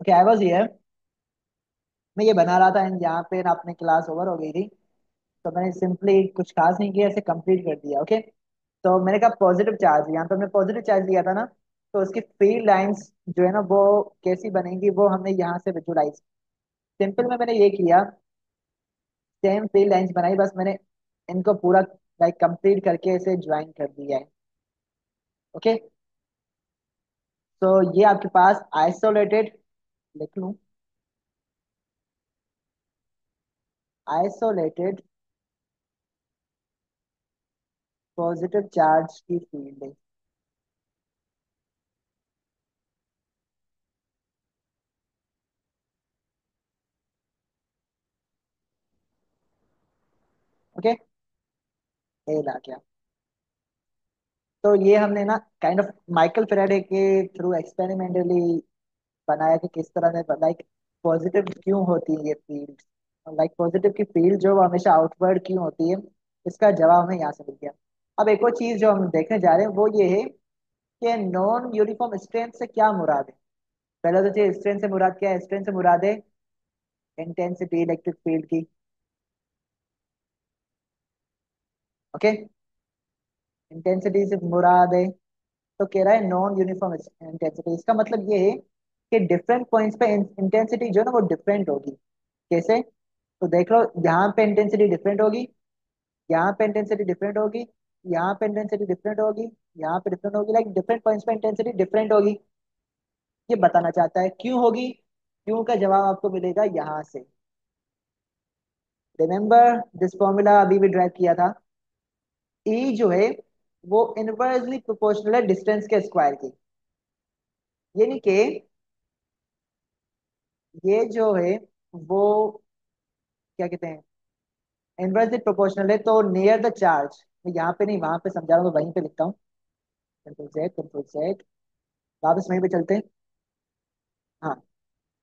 Okay, I was here. मैं ये बना रहा था एंड यहाँ पे ना अपनी क्लास ओवर हो गई थी। तो मैंने सिंपली कुछ खास नहीं किया, ऐसे कंप्लीट कर दिया। ओके, तो मैंने कहा पॉजिटिव चार्ज, यहाँ पे हमने पॉजिटिव चार्ज लिया था ना, तो उसकी फील्ड लाइंस जो है ना वो कैसी बनेंगी वो हमने यहाँ से विजुलाइज। सिंपल में मैंने ये किया, सेम फील्ड लाइंस बनाई, बस मैंने इनको पूरा लाइक कंप्लीट करके इसे ज्वाइन कर दिया है। ओके, तो ये आपके पास आइसोलेटेड, लिख लूँ, आइसोलेटेड पॉजिटिव चार्ज की फील्ड है। ओके, ये ला क्या, तो ये हमने ना काइंड ऑफ माइकल फेराडे के थ्रू एक्सपेरिमेंटली बनाया कि किस तरह से लाइक पॉजिटिव क्यों होती है ये फील्ड, लाइक पॉजिटिव की फील्ड जो वो हमेशा आउटवर्ड क्यों होती है। इसका जवाब हमें यहाँ से मिल गया। अब एक और चीज जो हम देखने जा रहे हैं वो ये है कि नॉन यूनिफॉर्म स्ट्रेंथ से क्या मुराद है। पहले तो चीज स्ट्रेंथ से मुराद क्या है, स्ट्रेंथ से मुराद है इंटेंसिटी इलेक्ट्रिक फील्ड की। ओके, इंटेंसिटी से मुराद है, तो कह रहा है नॉन यूनिफॉर्म इंटेंसिटी। इसका मतलब ये है कि डिफरेंट पॉइंट्स पे इंटेंसिटी जो है ना वो डिफरेंट होगी। कैसे, तो देख लो, यहाँ पे इंटेंसिटी डिफरेंट होगी, यहाँ पे इंटेंसिटी डिफरेंट होगी, यहाँ पे इंटेंसिटी डिफरेंट होगी, यहाँ पे डिफरेंट होगी, लाइक डिफरेंट पॉइंट्स पे इंटेंसिटी डिफरेंट होगी। ये बताना चाहता है क्यों होगी। क्यों का जवाब आपको मिलेगा यहाँ से। रिमेंबर दिस फॉर्मूला अभी भी ड्राइव किया था। ई जो है वो इनवर्सली प्रोपोर्शनल है डिस्टेंस के स्क्वायर की। यानी कि ये जो है वो क्या कहते हैं, इनवर्सली प्रोपोर्शनल है, तो नियर द चार्ज, मैं यहाँ पे नहीं वहां पे समझा रहा हूँ, वहीं पे लिखता हूँ। कंट्रोल जेड, कंट्रोल जेड, वापस वहीं पे चलते हैं। हाँ,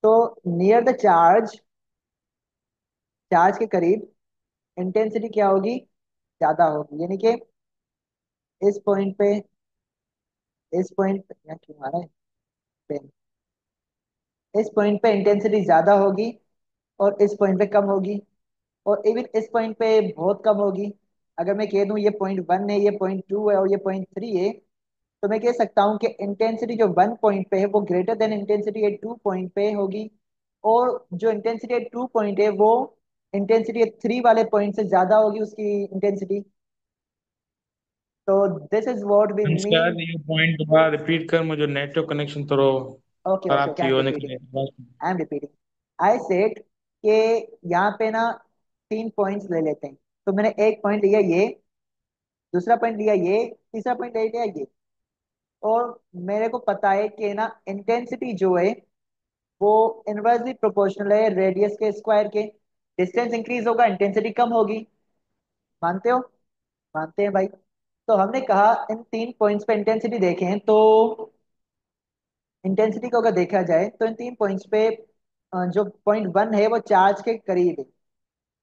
तो नियर द चार्ज, चार्ज के करीब इंटेंसिटी क्या होगी, ज्यादा होगी। यानी कि इस पॉइंट पे, इस पॉइंट पे यहाँ क्यों आ रहा है पेन, इस पॉइंट पे इंटेंसिटी ज्यादा होगी और इस पॉइंट पे कम होगी, और इवन इस पॉइंट पे बहुत कम होगी। अगर मैं कह दूं ये पॉइंट 1 है, ये पॉइंट 2 है और ये पॉइंट 3 है, तो मैं कह सकता हूँ कि इंटेंसिटी जो 1 पॉइंट पे है वो greater than intensity at 2 point पे होगी, और जो इंटेंसिटी एट 2 पॉइंट है वो इंटेंसिटी एट 3 वाले पॉइंट से ज्यादा होगी उसकी इंटेंसिटी। तो this is what we mean. अंशकाल ये पॉइंट दोबारा रिपीट कर, मुझे नेटवर्क कनेक्शन थोड़ा ओके ओके खराब ओके, आई थी एम होने के रिपीटिंग, लिए। I am repeating. I said कि यहाँ पे ना 3 पॉइंट्स ले लेते हैं। तो मैंने एक पॉइंट लिया ये, दूसरा पॉइंट लिया ये, तीसरा पॉइंट ले लिया ये। और मेरे को पता है कि ना इंटेंसिटी जो है वो इनवर्सली प्रोपोर्शनल है रेडियस के स्क्वायर के। डिस्टेंस इंक्रीज होगा, इंटेंसिटी कम होगी। मानते हो? मानते हैं भाई। तो हमने कहा इन 3 पॉइंट्स पे इंटेंसिटी देखें, तो इंटेंसिटी को अगर देखा जाए तो इन 3 पॉइंट्स पे जो पॉइंट 1 है वो चार्ज के करीब है।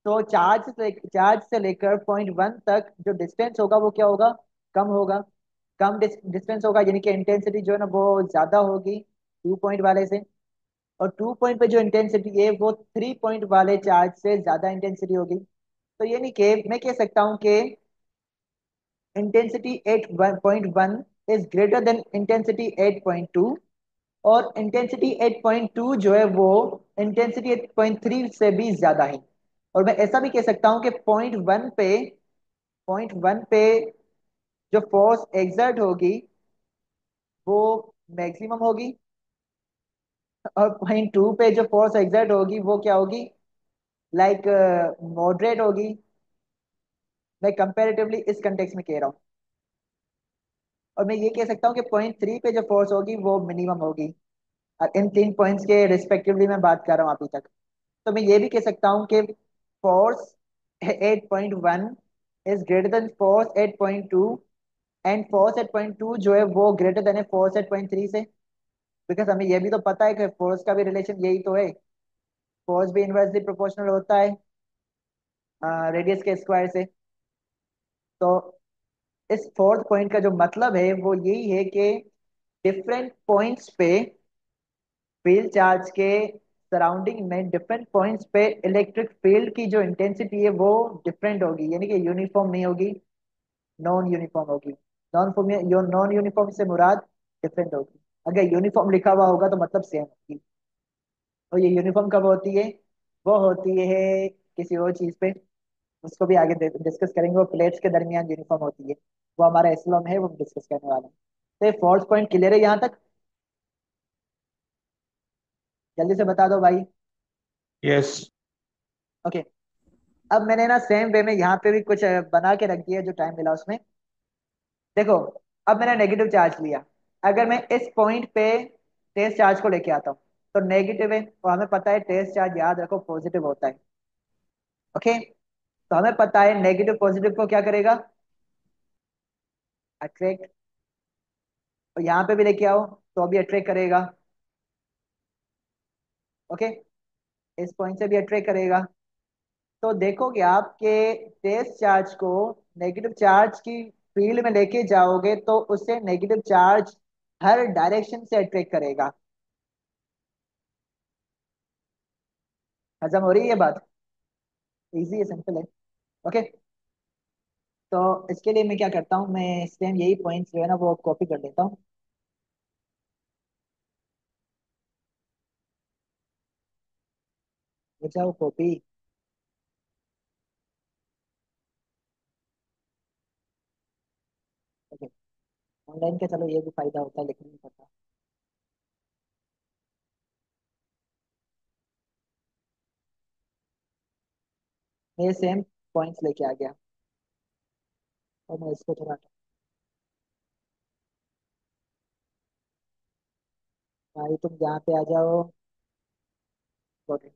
तो चार्ज से लेकर पॉइंट 1 तक जो डिस्टेंस होगा वो क्या होगा, कम होगा। कम डिस्टेंस होगा, यानी कि इंटेंसिटी जो है ना वो ज्यादा होगी 2 पॉइंट वाले से। और 2 पॉइंट पे जो इंटेंसिटी है वो 3 पॉइंट वाले चार्ज से ज्यादा इंटेंसिटी होगी। तो यानी कि मैं कह सकता हूँ कि intensity at 1.1 is greater than intensity 8.2, और इंटेंसिटी 8.2 जो है वो इंटेंसिटी 8.3 से भी ज्यादा है। और मैं ऐसा भी कह सकता हूँ कि पॉइंट वन पे जो फोर्स एक्सर्ट होगी वो मैक्सिमम होगी, और पॉइंट 2 पे जो फोर्स एक्सर्ट होगी वो क्या होगी, लाइक मॉडरेट होगी। मैं कंपैरेटिवली इस कंटेक्स में कह रहा हूँ। और मैं ये कह सकता हूँ कि पॉइंट 3 पे जो फोर्स होगी वो मिनिमम होगी। और इन 3 पॉइंट्स के रिस्पेक्टिवली मैं बात कर रहा हूँ अभी तक। तो मैं ये भी कह सकता हूँ कि force 8.1 is greater than force 8.2, and force 8.2 जो है वो ग्रेटर देन है फोर्स 8.3 से। बिकॉज हमें ये भी तो पता है कि फोर्स का भी रिलेशन यही तो है, फोर्स भी इनवर्सली प्रोपोर्शनल होता है रेडियस के स्क्वायर से। तो इस फोर्थ पॉइंट का जो मतलब है वो यही है कि डिफरेंट पॉइंट्स पे फील्ड चार्ज के सराउंडिंग में डिफरेंट पॉइंट्स पे इलेक्ट्रिक फील्ड की जो इंटेंसिटी है वो डिफरेंट होगी, यानी कि यूनिफॉर्म नहीं होगी, नॉन यूनिफॉर्म होगी। नॉन यूनिफॉर्म से मुराद डिफरेंट होगी। अगर यूनिफॉर्म लिखा हुआ होगा तो मतलब सेम होगी। और ये यूनिफॉर्म कब होती है? वो होती है किसी और चीज पे, उसको भी आगे डिस्कस करेंगे। वो प्लेट्स के दरमियान यूनिफॉर्म होती है, वो हमारा एस्लॉम है, वो डिस्कस करने वाला है। तो ये फोर्थ पॉइंट क्लियर है यहाँ तक? जल्दी से बता दो भाई। यस। ओके। अब मैंने ना सेम वे में यहाँ पे भी कुछ बना के रख दिया जो टाइम मिला उसमें। देखो, अब मैंने नेगेटिव चार्ज लिया। अगर मैं इस पॉइंट पे टेस्ट चार्ज को लेके आता हूँ तो नेगेटिव है, और हमें पता है टेस्ट चार्ज, याद रखो, पॉजिटिव होता है। ओके। तो हमें पता है नेगेटिव पॉजिटिव को क्या करेगा? अट्रैक्ट। और यहाँ पे भी लेके आओ तो अभी अट्रैक्ट करेगा। ओके। इस पॉइंट से भी अट्रैक्ट करेगा। तो देखोगे आपके टेस्ट चार्ज को नेगेटिव चार्ज की फील्ड में लेके जाओगे तो उससे नेगेटिव चार्ज हर डायरेक्शन से अट्रैक्ट करेगा। हजम हो रही है ये बात? इजी है, सिंपल है। ओके। तो इसके लिए मैं क्या करता हूँ, मैं सेम यही पॉइंट्स जो है ना वो कॉपी कर लेता हूँ। बचा वो कॉपी। ओके। ऑनलाइन का चलो ये भी फायदा होता है, लिखने नहीं पड़ता। मैं सेम पॉइंट्स लेके आ गया। और मैं इसको थोड़ा, भाई तुम यहाँ पे आ जाओ। ओके।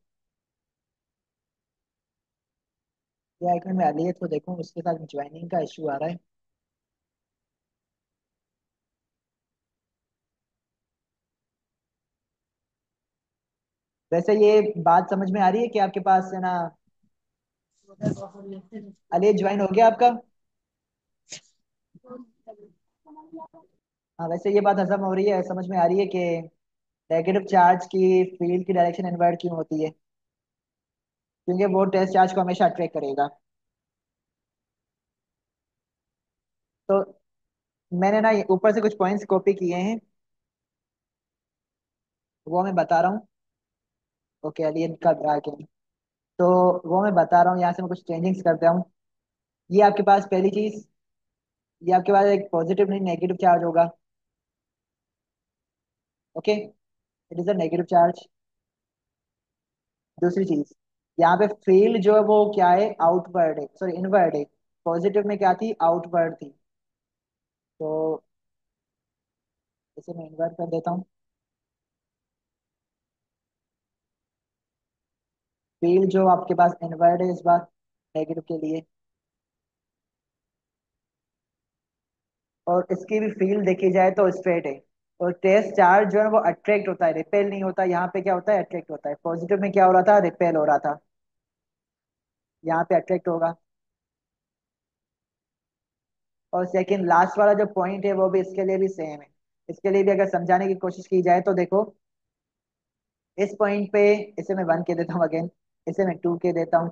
ये आइकन में आ रही है तो देखो, उसके साथ ज्वाइनिंग का इशू आ रहा है। वैसे ये बात समझ में आ रही है कि आपके पास है ना? अली ज्वाइन हो गया आपका? हाँ, वैसे ये बात हजम हो रही है, समझ में आ रही है कि नेगेटिव चार्ज की फील्ड की डायरेक्शन इनवर्ट क्यों होती है? क्योंकि वो टेस्ट चार्ज को हमेशा अट्रैक्ट करेगा। तो मैंने ना ये ऊपर से कुछ पॉइंट्स कॉपी किए हैं, वो मैं बता रहा हूँ। ओके, अली इनका ग्राहक है। तो वो मैं बता रहा हूँ, यहाँ से मैं कुछ चेंजिंग्स करता हूँ। ये आपके पास पहली चीज, ये आपके पास एक पॉजिटिव नहीं नेगेटिव चार्ज होगा। Okay. It is a negative charge. दूसरी चीज, यहाँ पे फील्ड जो है वो क्या है? आउटवर्ड है, सॉरी इनवर्ड है। पॉजिटिव में क्या थी? आउटवर्ड थी। तो इसे मैं इन्वर्ट कर देता हूँ। फील्ड जो आपके पास इनवर्ड है इस बार, नेगेटिव के लिए। और इसकी भी फील्ड देखी जाए तो स्ट्रेट है। और टेस्ट चार्ज जो है वो अट्रैक्ट होता है, रिपेल नहीं होता। यहाँ पे क्या होता है? अट्रैक्ट होता है। पॉजिटिव में क्या हो रहा था? रिपेल हो रहा था। यहाँ पे अट्रैक्ट होगा। और सेकंड लास्ट वाला जो पॉइंट है वो भी इसके लिए भी सेम है। इसके लिए भी अगर समझाने की कोशिश की जाए तो देखो, इस पॉइंट पे इसे मैं 1 के देता हूँ अगेन, इसे मैं 2 के देता हूँ।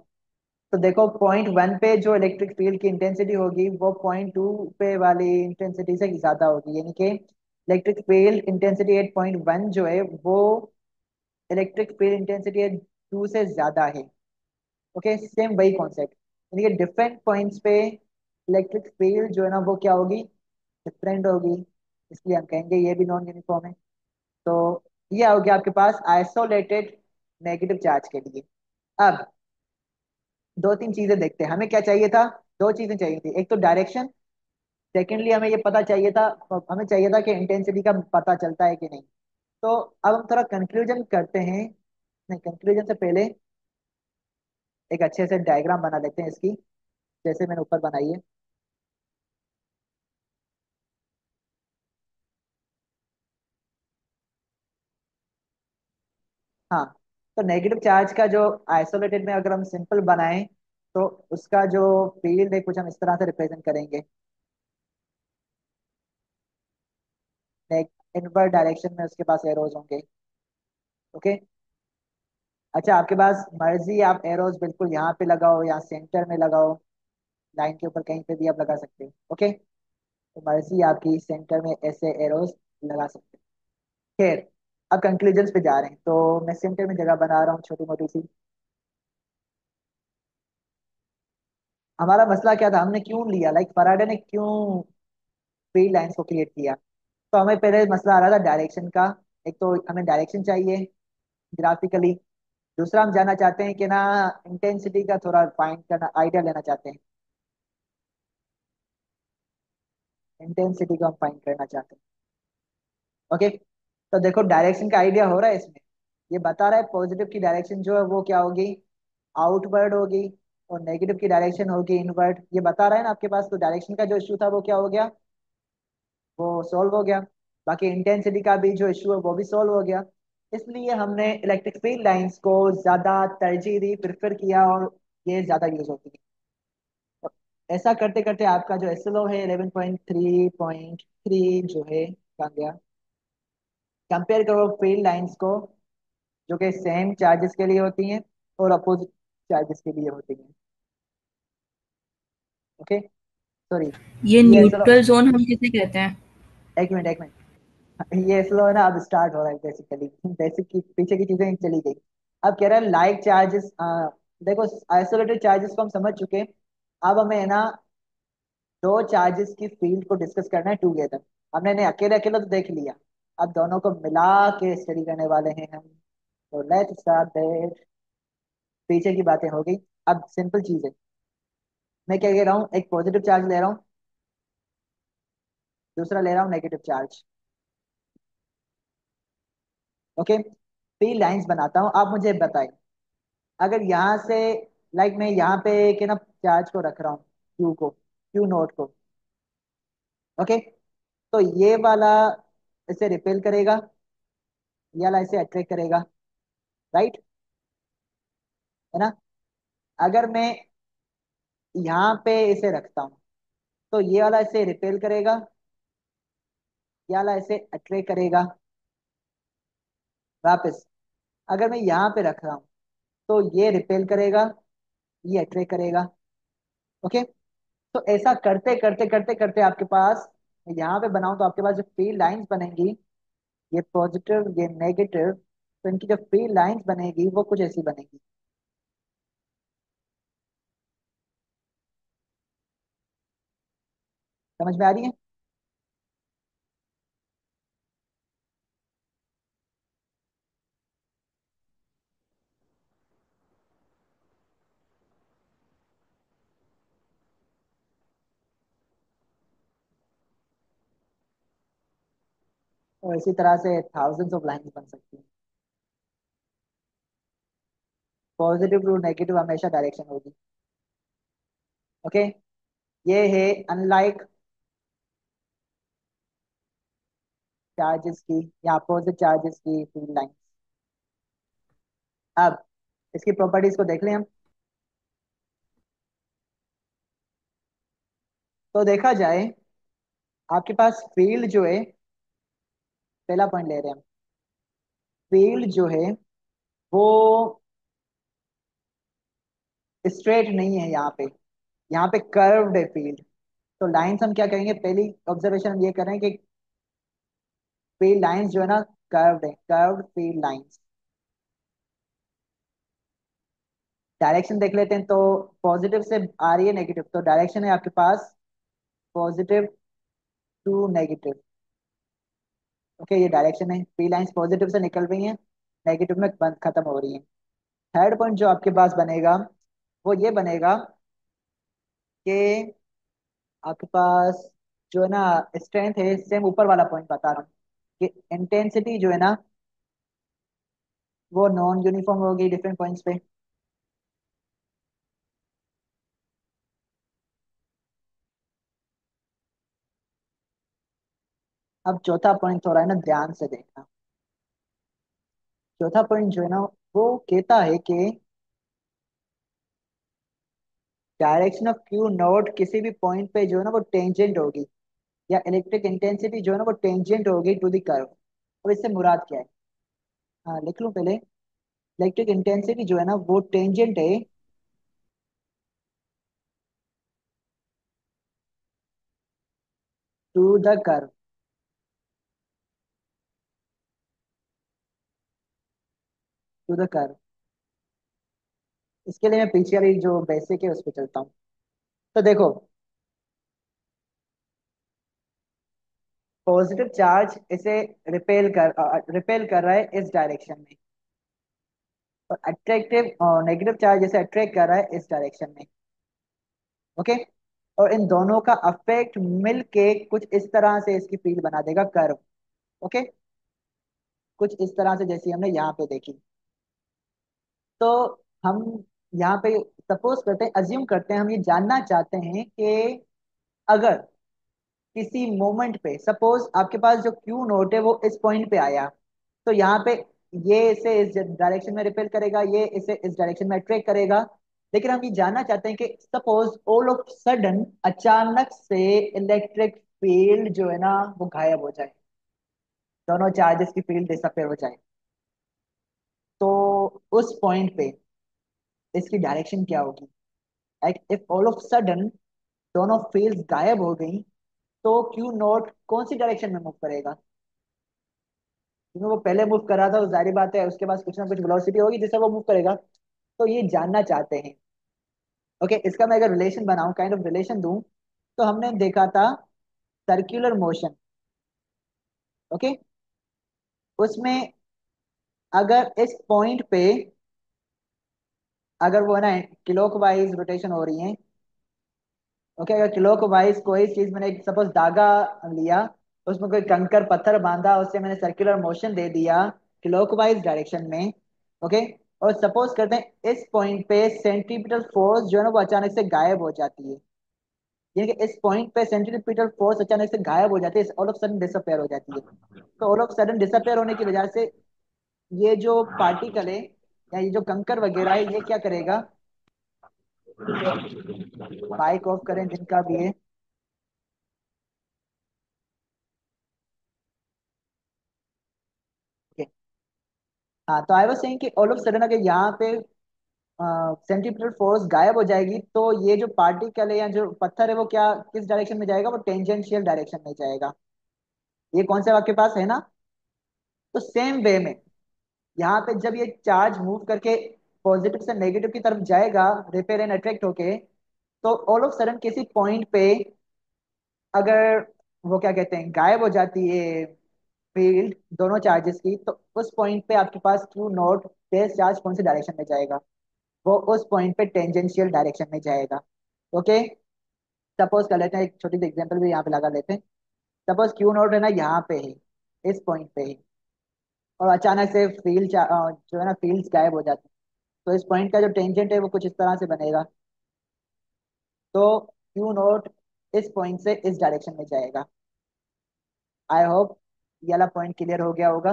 तो देखो पॉइंट 1 पे जो इलेक्ट्रिक फील्ड की इंटेंसिटी होगी वो पॉइंट 2 पे वाली इंटेंसिटी से ज्यादा होगी, यानी कि electric field intensity at point 1 जो है वो इलेक्ट्रिक फील्ड इंटेंसिटी एट 2 से ज्यादा है। ओके, सेम वही कॉन्सेप्ट, यानी कि डिफरेंट पॉइंट्स पे इलेक्ट्रिक फील्ड जो है ना वो क्या होगी? डिफरेंट होगी। इसलिए हम कहेंगे ये भी नॉन यूनिफॉर्म है। तो ये हो गया आपके पास आइसोलेटेड नेगेटिव चार्ज के लिए। अब दो तीन चीजें देखते हैं, हमें क्या चाहिए था? दो चीजें चाहिए थी, एक तो डायरेक्शन, सेकेंडली हमें ये पता चाहिए था, हमें चाहिए था कि इंटेंसिटी का पता चलता है कि नहीं। तो अब हम थोड़ा कंक्लूजन करते हैं। नहीं, कंक्लूजन से पहले एक अच्छे से डायग्राम बना लेते हैं इसकी, जैसे मैंने ऊपर बनाई है। हाँ। तो नेगेटिव चार्ज का जो आइसोलेटेड में अगर हम सिंपल बनाएं तो उसका जो फील्ड है कुछ हम इस तरह से रिप्रेजेंट करेंगे। इनवर्ट डायरेक्शन में उसके पास एरोज होंगे। ओके। अच्छा, आपके पास मर्जी, आप एरोज बिल्कुल यहाँ पे लगाओ या सेंटर में लगाओ, लाइन के ऊपर कहीं पे भी आप लगा सकते हो। ओके, तो मर्जी आपकी, सेंटर में ऐसे एरोज लगा सकते हो। खैर, अब कंक्लूजन्स पे जा रहे हैं, तो मैं सेंटर में जगह बना रहा हूँ छोटी मोटी सी। हमारा मसला क्या था, हमने क्यों लिया, लाइक फराडे ने क्यों फील्ड लाइंस को क्रिएट किया। तो हमें पहले मसला आ रहा था डायरेक्शन का। एक तो हमें डायरेक्शन चाहिए ग्राफिकली। दूसरा, हम जानना चाहते हैं कि ना, इंटेंसिटी का थोड़ा फाइंड करना, आइडिया लेना चाहते हैं। इंटेंसिटी को हम फाइंड करना चाहते हैं। ओके, तो देखो डायरेक्शन का आइडिया हो रहा है इसमें। ये बता रहा है पॉजिटिव की डायरेक्शन जो है वो क्या होगी, आउटवर्ड होगी, और नेगेटिव की डायरेक्शन होगी इनवर्ड। ये बता रहा है ना आपके पास, तो डायरेक्शन का जो इशू था वो क्या हो गया, वो सॉल्व हो गया। बाकी इंटेंसिटी का भी जो इशू है वो भी सॉल्व हो गया। इसलिए हमने इलेक्ट्रिक फील्ड लाइंस को ज्यादा तरजीह दी, प्रेफर किया, और ये ज्यादा यूज होती है। तो ऐसा करते करते आपका जो एस एल ओ है 11.3.3 जो है, कहाँ गया, कंपेयर करो फील्ड लाइंस को, जो कि सेम चार्जेस के लिए होती हैं और अपोजिट चार्जेस के लिए होती हैं। ओके, सॉरी, ये ये S L O, neutral zone हम किसे कहते हैं? एक मिनट एक मिनट, ये स्लो है ना, अब स्टार्ट हो रहा है बेसिकली। बेसिक की पीछे की चीजें चली गई। अब कह रहा है लाइक चार्जेस। देखो, आइसोलेटेड चार्जेस को हम समझ चुके हैं। अब हमें है ना दो चार्जेस की फील्ड को डिस्कस करना है टूगेदर। हमने इन्हें अकेले अकेले तो देख लिया, अब दोनों को मिला के स्टडी करने वाले हैं हम। तो लेट्स स्टार्ट दैट। पीछे की बातें हो गई, अब सिंपल चीज है। मैं क्या कह रहा हूँ, एक पॉजिटिव चार्ज ले रहा हूँ, दूसरा ले रहा हूँ negative charge. Okay, field lines बनाता हूँ, आप मुझे बताएं। अगर यहाँ से, लाइक मैं यहाँ पे एक है ना चार्ज को रख रहा हूँ, क्यू को, क्यू नोट को। ओके, तो ये वाला इसे रिपेल करेगा, ये वाला इसे अट्रैक्ट करेगा, राइट, है ना। अगर मैं यहाँ पे इसे रखता हूँ, तो ये वाला इसे रिपेल करेगा, ये वाला इसे अट्रैक्ट करेगा वापस। अगर मैं यहाँ पे रख रहा हूँ, तो ये रिपेल करेगा, ये अट्रैक्ट करेगा। ओके, तो ऐसा करते करते करते करते आपके पास, यहाँ पे बनाऊं तो आपके पास जो फील्ड लाइंस बनेंगी, ये पॉजिटिव ये नेगेटिव, तो इनकी जो फील्ड लाइंस बनेगी वो कुछ ऐसी बनेगी। समझ में आ रही है। और इसी तरह से थाउजेंड्स ऑफ लाइंस बन सकती हैं। पॉजिटिव टू नेगेटिव हमेशा डायरेक्शन होगी। ओके, ये है अनलाइक चार्जेस की या अपोजिट चार्जेस की फील्ड लाइंस। अब इसकी प्रॉपर्टीज को देख लें हम। तो देखा जाए, आपके पास फील्ड जो है, पहला पॉइंट ले रहे हैं हम, फील्ड जो है वो स्ट्रेट नहीं है यहाँ पे कर्व्ड है फील्ड। तो लाइंस हम क्या करेंगे, पहली ऑब्जर्वेशन हम ये करें कि फील्ड लाइंस जो है ना कर्व्ड है, कर्व्ड फील्ड लाइंस। डायरेक्शन देख लेते हैं, तो पॉजिटिव से आ रही है नेगेटिव, तो डायरेक्शन है आपके पास पॉजिटिव टू नेगेटिव। ओके, ये डायरेक्शन है, फील्ड लाइंस पॉजिटिव से निकल रही हैं, नेगेटिव में बंद खत्म हो रही हैं। थर्ड पॉइंट जो आपके पास बनेगा, वो ये बनेगा कि आपके पास जो है ना स्ट्रेंथ है, सेम ऊपर वाला पॉइंट बता रहा हूँ, कि इंटेंसिटी जो है ना वो नॉन यूनिफॉर्म होगी डिफरेंट पॉइंट्स पे। अब चौथा पॉइंट थोड़ा है ना ध्यान से देखना। चौथा पॉइंट जो है ना, वो कहता है कि डायरेक्शन ऑफ क्यू नॉट किसी भी पॉइंट पे जो है ना वो टेंजेंट होगी, या इलेक्ट्रिक इंटेंसिटी जो है ना वो टेंजेंट होगी टू द कर्व। अब इससे मुराद क्या है, हाँ लिख लूँ पहले। इलेक्ट्रिक इंटेंसिटी जो है ना वो टेंजेंट है to the curve. To the curve. इसके लिए मैं पीछे वाली जो बेसिक है उस पर चलता हूँ। तो देखो, पॉजिटिव चार्ज इसे रिपेल कर रहा है इस डायरेक्शन में, और अट्रैक्टिव नेगेटिव चार्ज इसे अट्रैक्ट कर रहा है इस डायरेक्शन में। ओके। और इन दोनों का अफेक्ट मिलके कुछ इस तरह से इसकी फील्ड बना देगा कर्व। ओके। कुछ इस तरह से जैसी हमने यहाँ पे देखी। तो हम यहाँ पे सपोज करते हैं, अज्यूम करते हैं, हम ये जानना चाहते हैं कि अगर किसी मोमेंट पे सपोज आपके पास जो क्यू नोट है वो इस पॉइंट पे आया, तो यहाँ पे ये इसे इस डायरेक्शन में रिपेल करेगा, ये इसे इस डायरेक्शन में अट्रैक्ट करेगा। लेकिन हम ये जानना चाहते हैं कि सपोज ऑल ऑफ सडन अचानक से इलेक्ट्रिक फील्ड जो है ना वो गायब हो जाए, दोनों चार्जेस की फील्ड डिसअपेयर हो जाए। तो उस पॉइंट पे इसकी डायरेक्शन क्या होगी? Like if all of sudden दोनों फील्ड्स गायब हो गई, तो क्यू नॉट कौन सी डायरेक्शन में मूव करेगा? क्योंकि वो पहले मूव कर रहा था, तो जाहिर बात है उसके पास कुछ ना कुछ वेलोसिटी होगी जिससे वो मूव करेगा। तो ये जानना चाहते हैं। ओके, इसका मैं अगर रिलेशन बनाऊं, काइंड ऑफ रिलेशन दूं, तो हमने देखा था सर्कुलर मोशन। ओके। उसमें अगर इस पॉइंट पे, अगर वो है ना क्लॉकवाइज रोटेशन हो रही है। ओके, अगर क्लॉकवाइज कोई चीज मैंने सपोज धागा लिया, उसमें कोई कंकर पत्थर बांधा, उससे मैंने सर्कुलर मोशन दे दिया क्लॉकवाइज डायरेक्शन में। ओके। और सपोज करते हैं इस पॉइंट पे सेंट्रीपिटल फोर्स जो है ना वो अचानक से गायब हो जाती है। यानी कि इस पॉइंट पे सेंट्रीपिटल फोर्स अचानक से गायब हो जाती है, ऑल ऑफ सडन डिसअपेयर हो जाती है। तो ऑल ऑफ सडन डिसअपेयर होने की वजह से ये जो पार्टिकल है या ये जो कंकर वगैरह है ये क्या करेगा? माइक ऑफ करें जिनका भी है। Okay. हाँ, तो आई वाज सेइंग कि ऑल ऑफ सडन अगर यहाँ पे सेंट्रीपिटल फोर्स गायब हो जाएगी, तो ये जो पार्टिकल है या जो पत्थर है वो क्या किस डायरेक्शन में जाएगा? वो टेंजेंशियल डायरेक्शन में जाएगा। ये कॉन्सेप्ट आपके पास है ना? तो सेम वे में यहाँ पे जब ये चार्ज मूव करके पॉजिटिव से नेगेटिव की तरफ जाएगा, रिपेल एंड अट्रैक्ट होके, तो ऑल ऑफ सडन किसी पॉइंट पे अगर वो क्या कहते हैं गायब हो जाती है फील्ड दोनों चार्जेस की, तो उस पॉइंट पे आपके पास क्यू नॉट बेस चार्ज कौन से डायरेक्शन में जाएगा? वो उस पॉइंट पे टेंजेंशियल डायरेक्शन में जाएगा। ओके। सपोज कर लेते हैं, एक छोटी सी एग्जांपल भी यहाँ पे लगा लेते हैं। सपोज क्यू नॉट है ना यहाँ पे है, इस पॉइंट पे है, और अचानक से जो है ना फील्ड्स गायब हो जाती है। तो इस पॉइंट का जो टेंजेंट है वो कुछ इस तरह से बनेगा। तो क्यू नॉट इस पॉइंट से इस डायरेक्शन में जाएगा। आई होप ये वाला पॉइंट क्लियर हो गया होगा।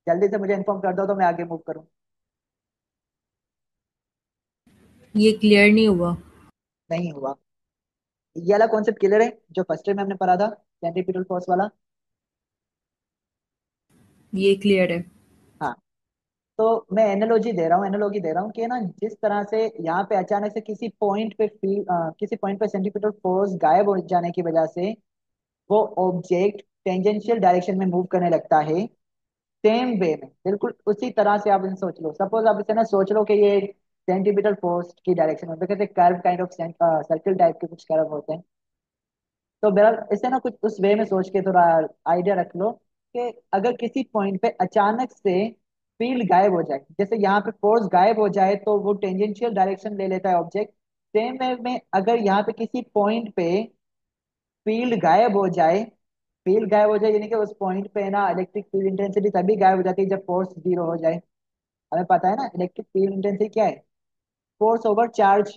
जल्दी से मुझे इन्फॉर्म कर दो तो मैं आगे मूव करूँ। ये क्लियर नहीं हुआ। नहीं हुआ? ये वाला कॉन्सेप्ट क्लियर है जो फर्स्ट टाइम हमने पढ़ा था, सेंट्रीपिटल फोर्स वाला? ये क्लियर है। हाँ। तो मैं एनालॉजी दे रहा हूँ कि ना जिस तरह से यहाँ पे अचानक से किसी पॉइंट पे सेंट्रीपिटल फोर्स गायब हो जाने की वजह से वो ऑब्जेक्ट टेंजेंशियल डायरेक्शन में मूव करने लगता है। सेम वे में बिल्कुल उसी तरह से आप इसे सोच लो। सपोज आप इसे ना सोच लो कि ये सेंटीमीटर फोर्स की डायरेक्शन में, कहते हैं curve kind of circle type के कुछ कर्व होते हैं। तो बहरहाल इसे ना कुछ उस वे में सोच के थोड़ा आइडिया रख लो कि अगर किसी पॉइंट पे अचानक से फील्ड गायब हो जाए, जैसे यहाँ पे फोर्स गायब हो जाए तो वो टेंजेंशियल डायरेक्शन ले लेता है ऑब्जेक्ट। सेम वे में अगर यहाँ पे किसी पॉइंट पे फील्ड गायब हो जाए यानी कि उस पॉइंट पे ना इलेक्ट्रिक फील्ड इंटेंसिटी तभी गायब हो जाती है जब फोर्स जीरो हो जाए। हमें पता है ना इलेक्ट्रिक फील्ड इंटेंसिटी क्या है? Force over charge.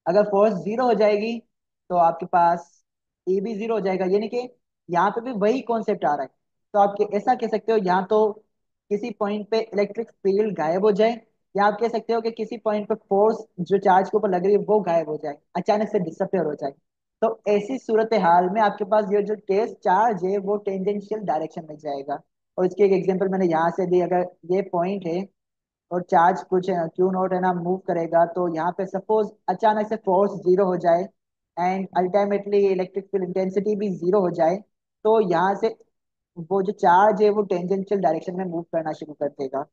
अगर फोर्स जीरो हो जाएगी तो आपके पास ए भी जीरो हो जाएगा, यानी कि यहाँ पे भी वही कॉन्सेप्ट आ रहा है। तो आप ऐसा कह सकते हो यहाँ तो किसी पॉइंट पे इलेक्ट्रिक फील्ड गायब हो जाए, या आप कह सकते हो कि किसी पॉइंट पे फोर्स जो चार्ज के ऊपर लग रही है वो गायब हो जाए, अचानक से डिसअपेयर हो जाए। तो ऐसी सूरत हाल में आपके पास ये जो टेस्ट चार्ज है वो टेंजेंशियल डायरेक्शन में जाएगा। और इसकी एक एग्जांपल मैंने यहाँ से दी। अगर ये पॉइंट है और चार्ज कुछ क्यू नॉट है ना मूव करेगा, तो यहाँ पे सपोज अचानक से फोर्स जीरो हो जाए and ultimately electric field intensity भी जीरो हो जाए, तो यहाँ से वो जो चार्ज है वो टेंजेंशियल डायरेक्शन में मूव करना शुरू कर देगा।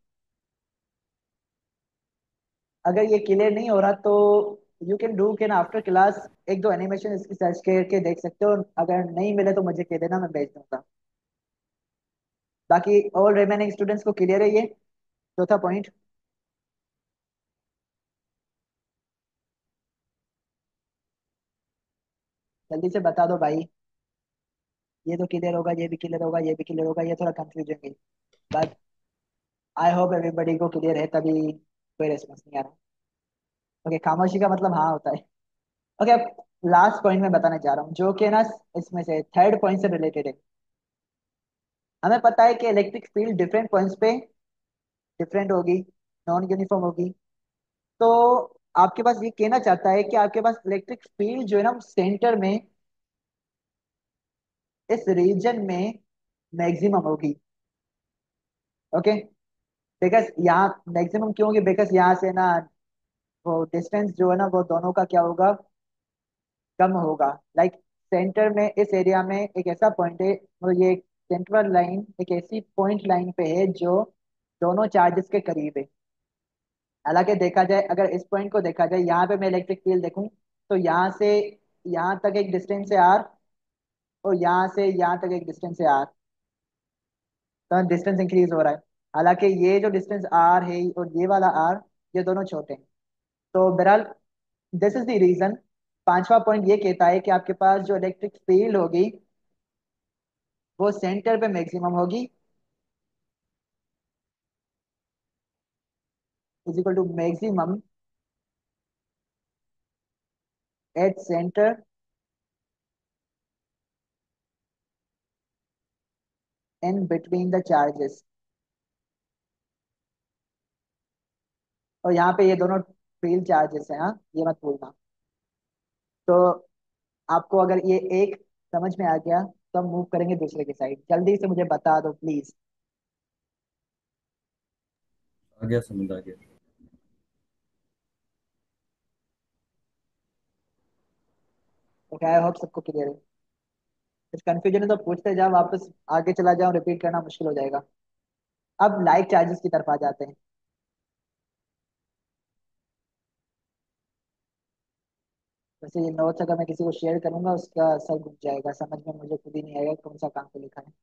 अगर ये क्लियर नहीं हो रहा तो you can do can after class एक दो एनिमेशन इसकी सर्च करके देख सकते हो। अगर नहीं मिले तो मुझे कह देना, मैं भेज दूंगा। बाकी ऑल रिमेनिंग स्टूडेंट्स को क्लियर है ये चौथा पॉइंट? जल्दी से बता दो भाई। ये तो क्लियर होगा, ये भी क्लियर होगा, ये भी क्लियर होगा, ये थोड़ा कंफ्यूजन है। बट आई होप एवरीबडी को क्लियर है, तभी कोई रेस्पॉन्स नहीं आ रहा। ओके, खामोशी का मतलब हाँ होता है। ओके, अब लास्ट पॉइंट मैं बताने जा रहा हूँ, जो कि ना इसमें से थर्ड पॉइंट से रिलेटेड है। हमें पता है कि इलेक्ट्रिक फील्ड डिफरेंट पॉइंट्स पे डिफरेंट होगी, नॉन यूनिफॉर्म होगी। तो आपके पास ये कहना चाहता है कि आपके पास इलेक्ट्रिक फील्ड जो है ना सेंटर में इस रीजन में मैक्सिमम होगी। ओके, बिकॉज यहाँ मैक्सिमम क्यों होगी? बिकॉज यहाँ से ना वो डिस्टेंस जो है ना वो दोनों का क्या होगा, कम होगा। लाइक सेंटर में इस एरिया में एक ऐसा पॉइंट है, मतलब ये सेंट्रल लाइन एक ऐसी पॉइंट लाइन पे है जो दोनों चार्जेस के करीब है। हालांकि देखा जाए, अगर इस पॉइंट को देखा जाए, यहाँ पे मैं इलेक्ट्रिक फील्ड देखूं तो यहाँ से यहाँ तक एक डिस्टेंस है आर, और यहाँ से यहाँ तक एक डिस्टेंस है आर। तो डिस्टेंस इंक्रीज हो रहा है। हालांकि ये जो डिस्टेंस आर है और ये वाला आर, ये दोनों छोटे हैं। तो बहरहाल दिस इज द रीजन। पांचवा पॉइंट ये कहता है कि आपके पास जो इलेक्ट्रिक फील्ड होगी वो सेंटर पे मैक्सिमम होगी, is equal to maximum at centre in between the charges. और यहाँ पे ये दोनों फील्ड चार्जेस हैं, हाँ ये मत भूलना। तो आपको अगर ये एक समझ में आ गया तो हम मूव करेंगे दूसरे की साइड। जल्दी से मुझे बता दो प्लीज। आ गया, समझ आ गया। ओके, आई होप सबको क्लियर है। कुछ कंफ्यूजन है तो पूछते जाओ, वापस आगे चला जाओ, रिपीट करना मुश्किल हो जाएगा। अब लाइक चार्जेस की तरफ आ जाते हैं। वैसे ये नोट्स अगर मैं किसी को शेयर करूंगा उसका सर घूम जाएगा, समझ में मुझे खुद ही नहीं आएगा कौन सा काम पे लिखा है।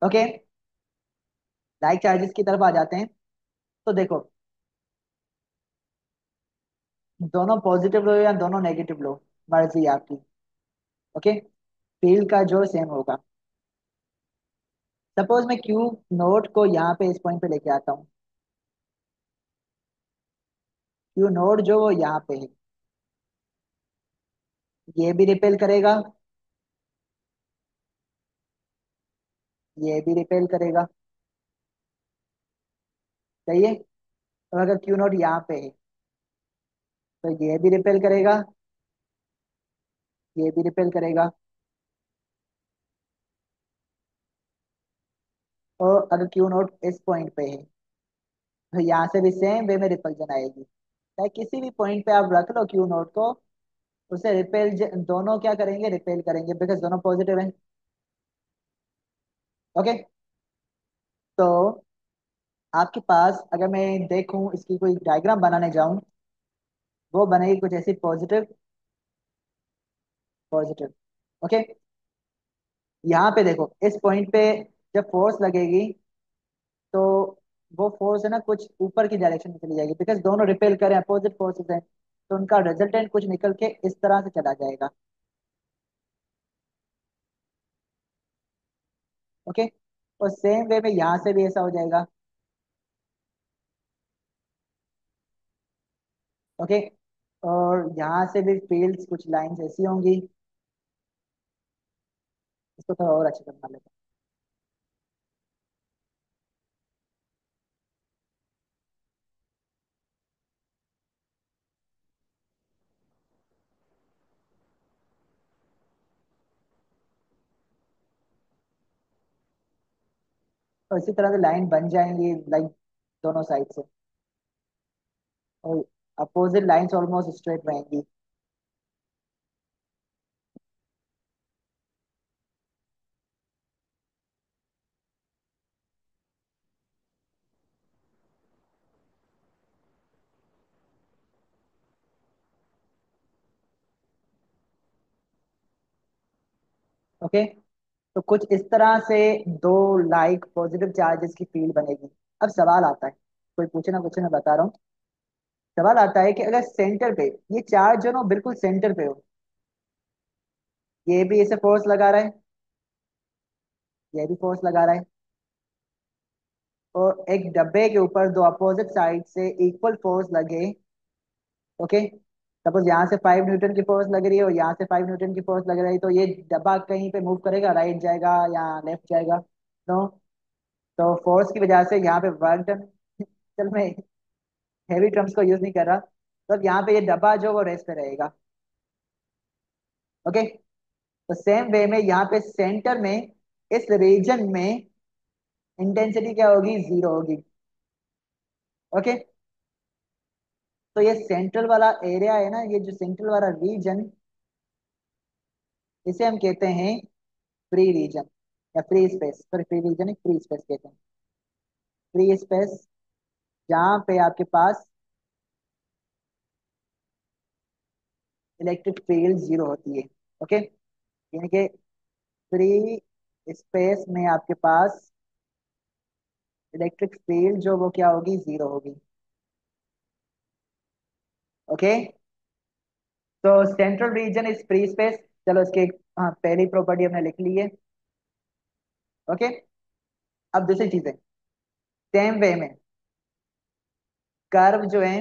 ओके, लाइक चार्जेस की तरफ आ जाते हैं। तो देखो, दोनों पॉजिटिव लो या दोनों नेगेटिव लो, मर्जी है आपकी। ओके, फील्ड का जो सेम होगा। सपोज मैं क्यू नोट को यहाँ पे इस पॉइंट पे लेके आता हूँ। क्यू नोट जो वो यहाँ पे है, ये भी रिपेल करेगा, ये भी रिपेल करेगा। सही है। और अगर क्यू नोट यहाँ पे है तो ये भी रिपेल करेगा, ये भी रिपेल करेगा। और अगर क्यू नोट इस पॉइंट पे है तो यहाँ से भी सेम वे में रिपल्जन आएगी। चाहे किसी भी पॉइंट पे आप रख लो क्यू नोट को, उसे रिपेल दोनों क्या करेंगे, रिपेल करेंगे, बिकॉज दोनों पॉजिटिव हैं। ओके, तो आपके पास अगर मैं देखूं इसकी कोई डायग्राम बनाने जाऊं, वो बनेगी कुछ ऐसी, पॉजिटिव पॉजिटिव। ओके, यहाँ पे देखो इस पॉइंट पे जब फोर्स लगेगी तो वो फोर्स है ना कुछ ऊपर की डायरेक्शन में चली जाएगी, बिकॉज दोनों रिपेल करें, अपोजिट फोर्सेस हैं, तो उनका रिजल्टेंट कुछ निकल के इस तरह से चला जाएगा। ओके, और सेम वे में यहाँ से भी ऐसा हो जाएगा। ओके, और यहाँ से भी फील्ड्स कुछ लाइंस ऐसी होंगी। इसको थोड़ा और अच्छे से बना लेते और इसी तरह से लाइन बन जाएंगी लाइक दोनों साइड से, और अपोजिट लाइंस ऑलमोस्ट स्ट्रेट रहेंगी। ओके, तो कुछ इस तरह से दो लाइक पॉजिटिव चार्जेस की फील्ड बनेगी। अब सवाल आता है, कोई पूछे ना पूछे, मैं बता रहा हूँ। सवाल आता है कि अगर सेंटर पे ये चार्ज जो ना बिल्कुल सेंटर पे हो, ये भी इसे फोर्स लगा रहा है, ये भी फोर्स लगा रहा है, और एक डब्बे के ऊपर दो अपोजिट साइड से इक्वल फोर्स लगे। ओके, सपोज यहाँ से 5 न्यूटन की फोर्स लग रही है और यहाँ से 5 न्यूटन की फोर्स लग रही है, तो ये डब्बा कहीं पे मूव करेगा, राइट जाएगा या लेफ्ट जाएगा? नो। तो फोर्स की वजह से यहाँ पे वर्क डन। चल मैं हैवी टर्म्स को यूज नहीं कर रहा, तो यहाँ पे ये डब्बा जो वो रेस्ट पे रहेगा। ओके, तो सेम वे में यहाँ पे सेंटर में इस रीजन में इंटेंसिटी क्या होगी? जीरो होगी। ओके, तो ये सेंट्रल वाला एरिया है ना, ये जो सेंट्रल वाला रीजन, इसे हम कहते हैं फ्री रीजन या free space. Sorry, free region free space कहते हैं। फ्री स्पेस जहाँ पे आपके पास इलेक्ट्रिक फील्ड जीरो होती है। ओके, यानी कि फ्री स्पेस में आपके पास इलेक्ट्रिक फील्ड जो वो क्या होगी? जीरो होगी। ओके, तो central region is free space. चलो इसके हाँ, पहली प्रॉपर्टी हमने लिख ली है। ओके, अब दूसरी चीजें सेम वे में कर्व जो है,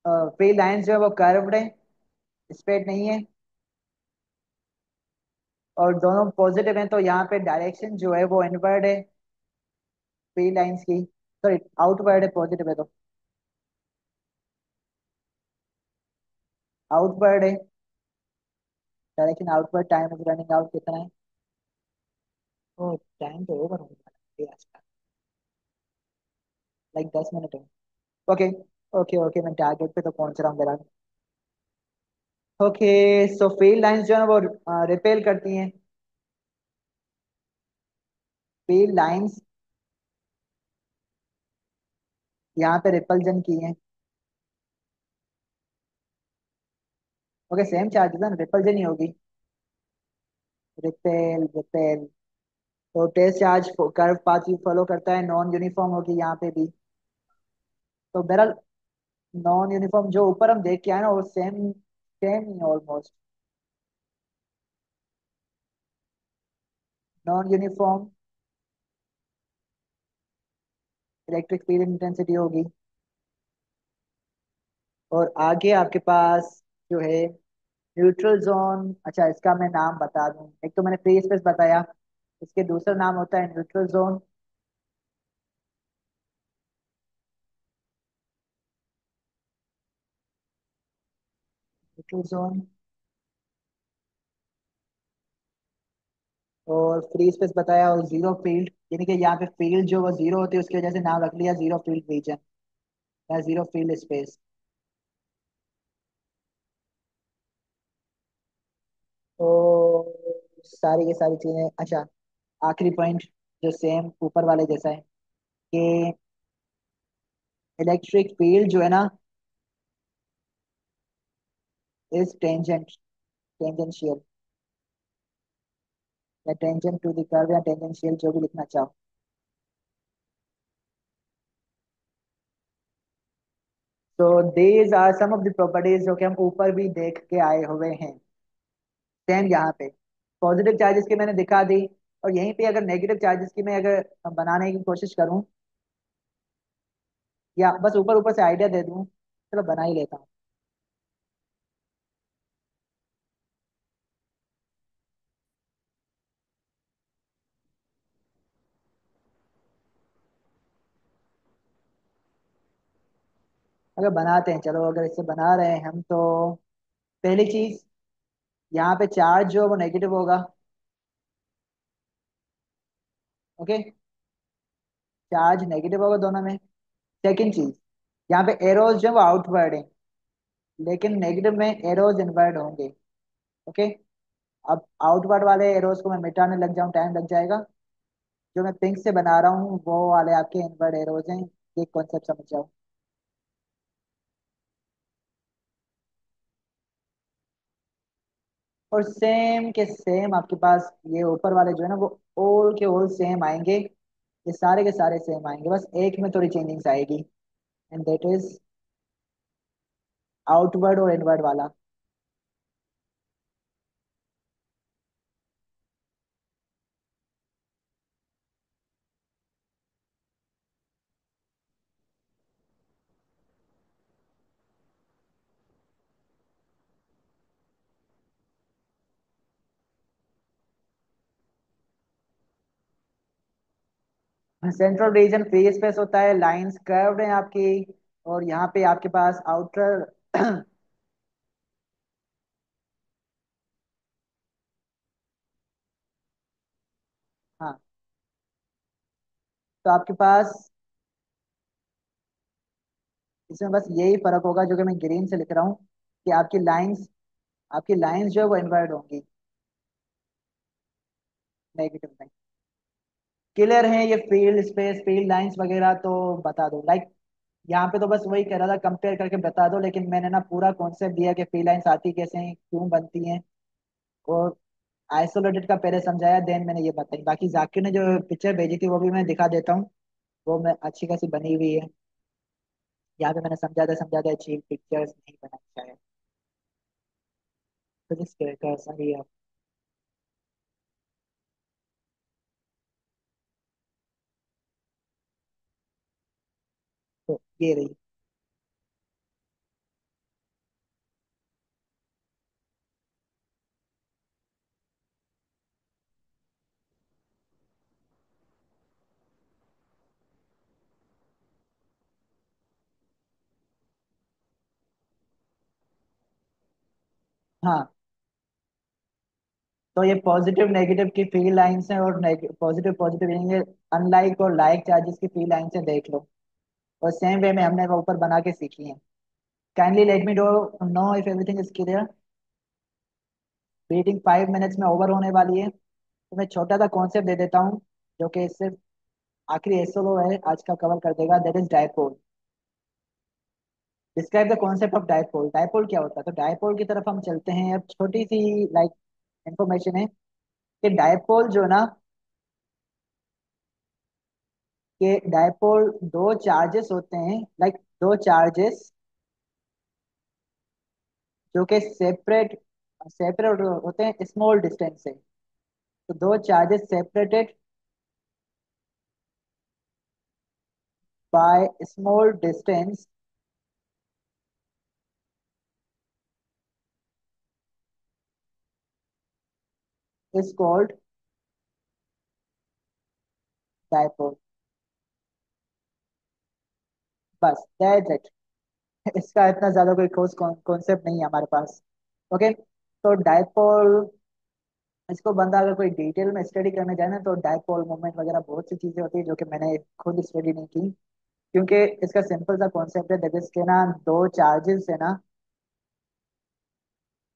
फ्री लाइंस जो है वो कर्व्ड है, स्ट्रेट नहीं है, और दोनों पॉजिटिव हैं, तो यहाँ पे डायरेक्शन जो है वो इनवर्ड है फ्री लाइंस की। सॉरी, आउटवर्ड है, पॉजिटिव है तो आउटवर्ड है। Direction outward. Time is running out, कितना है? ओ, टाइम तो ओवर होने वाला है आज का, लाइक 10 मिनट है। ओके ओके ओके, मैं टारगेट पे तो पहुंच रहा हूँ मेरा। ओके, सो फील्ड लाइंस जो है वो रिपेल करती हैं। फील्ड लाइंस यहाँ पे रिपल्जन की हैं। ओके, सेम चार्जेस है ना, रिपल्जन ही होगी। रिपेल रिपेल, तो test charge curve path follow करता है, नॉन यूनिफॉर्म होगी यहाँ पे भी। तो बहरहाल नॉन यूनिफॉर्म जो ऊपर हम देख के आए ना, वो सेम सेम ही almost. Non uniform electric field intensity होगी। और आगे आपके पास जो है न्यूट्रल जोन। अच्छा, इसका मैं नाम बता दूं, एक तो मैंने फ्री स्पेस बताया, इसके दूसरा नाम होता है न्यूट्रल जोन। न्यूट्रल जोन और फ्री स्पेस बताया, और जीरो फील्ड, यानी कि यहाँ पे फील्ड जो वो जीरो होती है, उसकी वजह से नाम रख लिया जीरो फील्ड रीजन या जीरो फील्ड स्पेस। तो सारी की सारी चीजें। अच्छा, आखिरी पॉइंट जो सेम ऊपर वाले जैसा है कि इलेक्ट्रिक फील्ड जो है ना इज टेंजेंट, टेंजेंशियल, या टेंजेंट टू द कर्व, या टेंजेंशियल, जो भी लिखना चाहो। तो these are some of the properties जो कि हम ऊपर भी देख के आए हुए हैं। सेम यहाँ पे पॉजिटिव चार्जेस की मैंने दिखा दी, और यहीं पे अगर नेगेटिव चार्जेस की मैं अगर बनाने की कोशिश करूं, या बस ऊपर ऊपर से आइडिया दे दूं, चलो बना ही लेता हूँ। अगर बनाते हैं, चलो अगर इससे बना रहे हैं हम, तो पहली चीज, यहाँ पे चार्ज जो है वो नेगेटिव होगा। ओके, चार्ज नेगेटिव होगा दोनों में। सेकंड चीज, यहाँ पे एरोज जो है वो आउटवर्ड है, लेकिन नेगेटिव में एरोज इनवर्ड होंगे। ओके। अब आउटवर्ड वाले एरोज को मैं मिटाने लग जाऊँ टाइम लग जाएगा। जो मैं पिंक से बना रहा हूँ वो वाले आपके इनवर्ड एरोज हैं। ये कॉन्सेप्ट समझ जाओ। और सेम के सेम आपके पास ये ऊपर वाले जो है ना वो ऑल के ऑल सेम आएंगे। ये सारे के सारे सेम आएंगे, बस एक में थोड़ी चेंजिंग्स आएगी, एंड दैट इज आउटवर्ड और इनवर्ड वाला। सेंट्रल रीजन फ्री स्पेस होता है, लाइंस कर्व्ड हैं आपकी, और यहाँ पे आपके पास आउटर हाँ, तो आपके पास इसमें बस यही फर्क होगा जो कि मैं ग्रीन से लिख रहा हूँ, कि आपकी लाइंस जो है वो इन्वर्ट होंगी नेगेटिव में। क्लियर है ये फील्ड स्पेस फील्ड लाइंस वगैरह तो बता दो, लाइक यहाँ पे तो बस वही कह रहा था कंपेयर करके बता दो, लेकिन मैंने ना पूरा कॉन्सेप्ट दिया कि फील्ड लाइंस आती कैसे हैं, क्यों बनती हैं, और आइसोलेटेड का पहले समझाया, देन मैंने ये बताई। बाकी जाकिर ने जो पिक्चर भेजी थी वो भी मैं दिखा देता हूँ। वो मैं अच्छी खासी बनी हुई है। यहाँ पे मैंने समझाते अच्छी पिक्चर्स नहीं बनाई शायद, तो जिस कैसा भी है। तो ये रही। हाँ, तो ये पॉजिटिव नेगेटिव की फील्ड लाइंस हैं, और पॉजिटिव पॉजिटिव ये अनलाइक और लाइक चार्जेस की फील्ड लाइंस हैं, देख लो। और सेम वे में हमने वो ऊपर बना के सीखी है। Kindly let me know if everything is clear. Meeting 5 minutes में ओवर होने वाली है, तो मैं छोटा सा कॉन्सेप्ट दे देता हूँ जो कि सिर्फ आखिरी एसओ है आज का कवर कर देगा, that is dipole. Describe the concept of dipole. Dipole क्या होता है, तो डायपोल की तरफ हम चलते हैं। अब छोटी सी लाइक इंफॉर्मेशन है कि डायपोल जो ना, कि डायपोल दो चार्जेस होते हैं, लाइक दो चार्जेस जो कि सेपरेट सेपरेट होते हैं स्मॉल डिस्टेंस से। तो दो charges separated by small distance is called dipole. बस दैट्स इट। इसका इतना ज्यादा कोई ठोस कॉन्सेप्ट नहीं है हमारे पास। ओके। तो डायपोल, इसको बंदा अगर कोई डिटेल में स्टडी करने जाए ना, तो डायपोल मोमेंट वगैरह बहुत सी चीजें होती है जो कि मैंने खुद स्टडी नहीं की, क्योंकि इसका सिंपल सा कॉन्सेप्ट है, दैट इज के ना दो चार्जेस है ना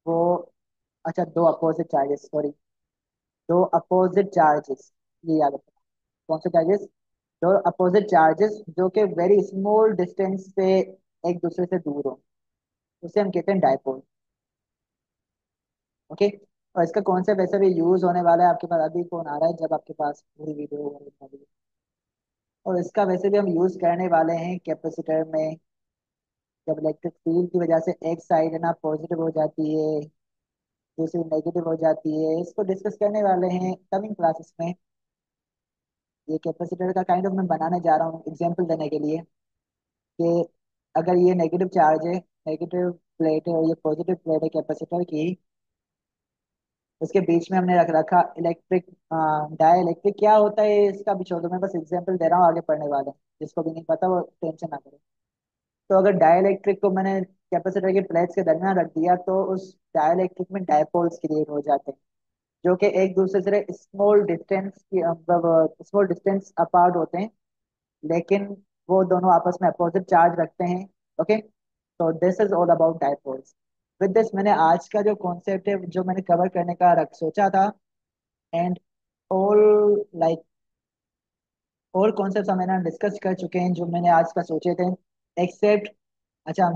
वो, अच्छा दो अपोजिट चार्जेस, सॉरी, दो अपोजिट चार्जेस, ये याद रखना। कौन से चार्जेस? दो अपोजिट चार्जेस जो कि वेरी स्मॉल डिस्टेंस पे एक दूसरे से दूर हो, उसे हम कहते हैं डायपोल। ओके। और इसका कॉन्सेप्ट वैसे भी यूज होने वाला है, आपके पास अभी फोन आ रहा है जब आपके पास पूरी वीडियो। और इसका वैसे भी हम यूज करने वाले हैं कैपेसिटर में, जब इलेक्ट्रिक फील्ड की वजह से एक साइड है ना पॉजिटिव हो जाती है, दूसरी नेगेटिव हो जाती है। इसको डिस्कस करने वाले हैं कमिंग क्लासेस में। ये कैपेसिटर का काइंड ऑफ मैं बनाने जा रहा हूँ एग्जांपल देने के लिए, कि अगर ये नेगेटिव चार्ज है, नेगेटिव प्लेट है, और ये पॉजिटिव प्लेट है कैपेसिटर की, उसके बीच में हमने रख रखा इलेक्ट्रिक डाई इलेक्ट्रिक। क्या होता है इसका भी छोड़ो, मैं बस एग्जांपल दे रहा हूँ, आगे पढ़ने वाले हैं जिसको भी नहीं पता वो टेंशन ना करे। तो अगर डाइलेक्ट्रिक को मैंने कैपेसिटर के प्लेट्स के दरमियान रख दिया, तो उस डाइलेक्ट्रिक में डायपोल्स क्रिएट हो जाते हैं, जो कि एक दूसरे से स्मॉल डिस्टेंस की मतलब स्मॉल डिस्टेंस अपार्ट होते हैं। लेकिन वो दोनों आपस में अपोजिट चार्ज रखते हैं। ओके, तो this is all about dipoles. With this मैंने आज का जो कॉन्सेप्ट है जो मैंने कवर करने का रख सोचा था, एंड ऑल लाइक और कॉन्सेप्ट हम मैंने डिस्कस कर चुके हैं जो मैंने आज का सोचे थे, एक्सेप्ट, अच्छा,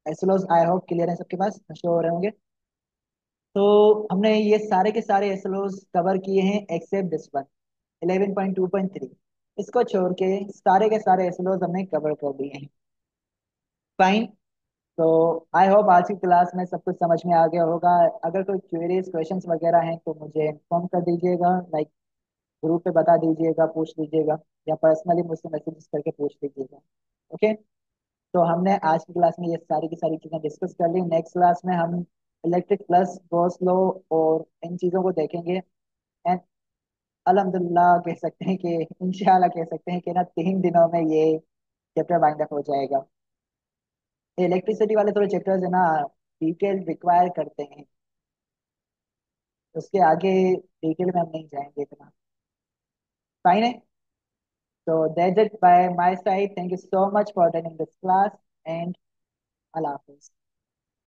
एसएलओस आई होप क्लियर है सबके पास, शो हो रहे होंगे। तो हमने ये सारे के सारे एसएलओस कवर किए हैं एक्सेप्ट दिस वन, 11.2.3। इसको छोड़ के सारे के सारे एसएलओस हमने कवर कर दिए हैं। फाइन। तो आई होप आज की क्लास में सब कुछ समझ में आ गया होगा। अगर कोई क्वेरीज क्वेश्चंस वगैरह हैं तो मुझे इन्फॉर्म कर दीजिएगा, लाइक ग्रुप पे बता दीजिएगा, पूछ लीजिएगा, या पर्सनली मुझसे मैसेज करके पूछ लीजिएगा। ओके, तो हमने आज की क्लास में ये सारी की सारी चीज़ें डिस्कस कर ली। नेक्स्ट क्लास में हम इलेक्ट्रिक प्लस गॉस लॉ और इन चीज़ों को देखेंगे। एंड अल्हम्दुलिल्लाह कह सकते हैं कि इंशाल्लाह कह सकते हैं कि ना 3 दिनों में ये चैप्टर वाइंड अप हो जाएगा। इलेक्ट्रिसिटी वाले थोड़े चैप्टर्स है ना, डिटेल रिक्वायर करते हैं, उसके आगे डिटेल में हम नहीं जाएंगे इतना। फाइन है। तो that's it by my side, thank you so much for attending this class, and Allah Hafiz.